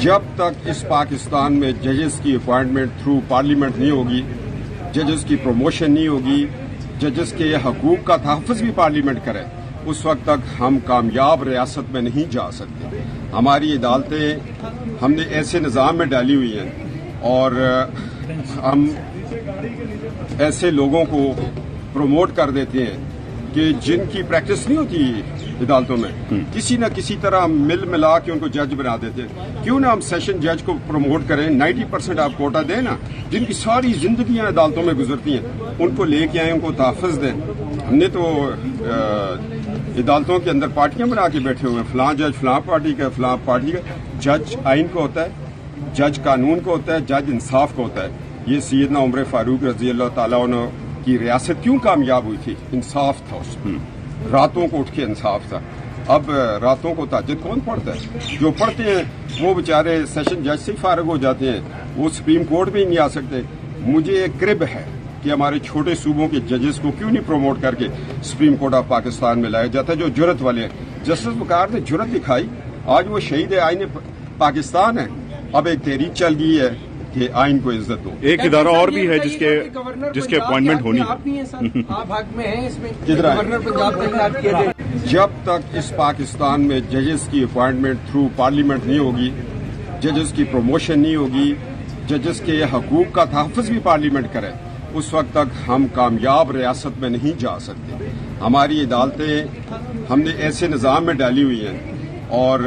جب تک اس پاکستان میں ججز کی اپوائنٹمنٹ تھرو پارلیمنٹ نہیں ہوگی، ججز کی پروموشن نہیں ہوگی، ججز کے حقوق کا تحفظ بھی پارلیمنٹ کرے، اس وقت تک ہم کامیاب ریاست میں نہیں جا سکتے۔ ہماری عدالتیں ہم نے ایسے نظام میں ڈالی ہوئی ہیں اور ہم ایسے لوگوں کو پروموٹ کر دیتے ہیں کہ جن کی پریکٹس نہیں ہوتی عدالتوں میں، کسی نہ کسی طرح ہم مل ملا کے ان کو جج بنا دیتے ہیں۔ کیوں نہ ہم سیشن جج کو پروموٹ کریں، 90% آپ کوٹا دیں نا، جن کی ساری زندگیاں عدالتوں میں گزرتی ہیں ان کو لے کے آئیں، ان کو تحفظ دیں۔ ہم نے تو عدالتوں کے اندر پارٹیاں بنا کے بیٹھے ہوئے ہیں، فلاں جج فلاں پارٹی کا، فلاں پارٹی کا۔ جج آئین کو ہوتا ہے، جج قانون کو ہوتا ہے، جج انصاف کو ہوتا ہے۔ یہ سیدنا عمر فاروق رضی اللہ تعالیٰ عنہ کی ریاست کیوں کامیاب ہوئی تھی؟ انصاف تھا اس میں، راتوں کو اٹھ کے انصاف تھا۔ اب راتوں کو تہجد کون پڑھتا ہے؟ جو پڑھتے ہیں وہ بیچارے سیشن جج سے فارغ ہو جاتے ہیں، وہ سپریم کورٹ میں ہی نہیں آ سکتے۔ مجھے ایک کرب ہے کہ ہمارے چھوٹے صوبوں کے ججز کو کیوں نہیں پروموٹ کر کے سپریم کورٹ آف پاکستان میں لایا جاتا ہے، جو جرت والے ہیں۔ جسٹس وقار نے جرت دکھائی، آج وہ شہید آئین پاکستان ہے۔ اب ایک تحریک چل گئی ہے کہ آئین کو عزت ہو۔ ایک ادارہ اور بھی ہے جس کے اپوائنٹمنٹ ہونی ہے۔ جب تک اس پاکستان میں ججز کی اپوائنٹمنٹ تھرو پارلیمنٹ نہیں ہوگی، ججز کی پروموشن نہیں ہوگی، ججز کے حقوق کا تحفظ بھی پارلیمنٹ کرے، اس وقت تک ہم کامیاب ریاست میں نہیں جا سکتے۔ ہماری عدالتیں ہم نے ایسے نظام میں ڈالی ہوئی ہیں اور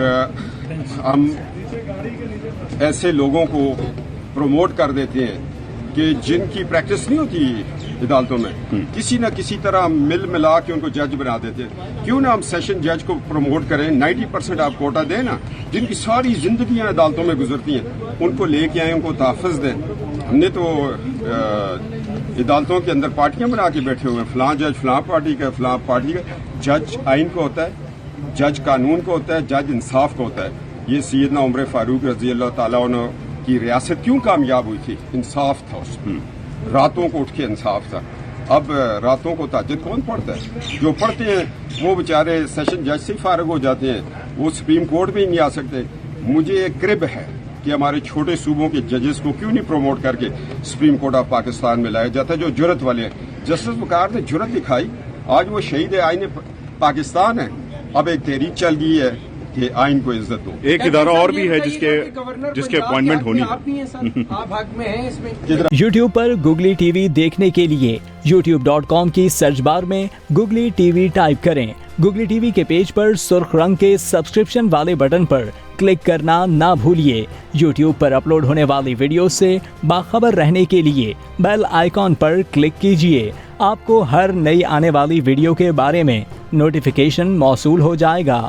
ہم ایسے لوگوں کو پروموٹ کر دیتے ہیں کہ جن کی پریکٹس نہیں ہوتی عدالتوں میں، کسی نہ کسی طرح ہم مل ملا کے ان کو جج بنا دیتے ہیں۔ کیوں نہ ہم سیشن جج کو پروموٹ کریں، 90% آپ کوٹا دیں نا، جن کی ساری زندگیاں عدالتوں میں گزرتی ہیں ان کو لے کے آئیں، ان کو تحفظ دیں۔ ہم نے تو عدالتوں کے اندر پارٹیاں بنا کے بیٹھے ہوئے ہیں، فلاں جج فلاں پارٹی کا، فلاں پارٹی کا۔ جج آئین کو ہوتا ہے، جج قانون کو ہوتا ہے، جج انصاف کو ہوتا ہے۔ یہ سیدنا عمر فاروق رضی اللہ تعالیٰ عنہ کی ریاست کیوں کامیاب ہوئی تھی؟ انصاف تھا اس میں، راتوں کو اٹھ کے انصاف تھا۔ اب راتوں کو تہجد کون پڑھتا ہے؟ جو پڑھتے ہیں وہ بیچارے سیشن جج سے فارغ ہو جاتے ہیں، وہ سپریم کورٹ میں ہی نہیں آ سکتے۔ مجھے ایک کرب ہے کہ ہمارے چھوٹے صوبوں کے ججز کو کیوں نہیں پروموٹ کر کے سپریم کورٹ آف پاکستان میں لایا جاتا ہے، جو جرت والے ہیں۔ جسٹس وقار نے جرت دکھائی، آج وہ شہید آئین پاکستان ہے۔ اب ایک تحریک چل گئی ہے کہ آئین کو عزت ہو۔ ایک ادارہ اور بھی ہے جس کے اپوائنٹمنٹ ہونی یوٹیوب پر گوگلی ٹی وی دیکھنے کے لیے youtube.com کی سرچ بار میں گوگلی ٹی وی ٹائپ کریں۔ گوگلی ٹی وی کے پیج پر سرخ رنگ کے سبسکرپشن والے بٹن پر کلک کرنا نہ بھولیے۔ یوٹیوب پر اپلوڈ ہونے والی ویڈیو سے باخبر رہنے کے لیے بیل آئیکن پر کلک کیجیے۔ آپ کو ہر نئی آنے والی ویڈیو کے بارے میں نوٹیفیکیشن موصول ہو جائے گا۔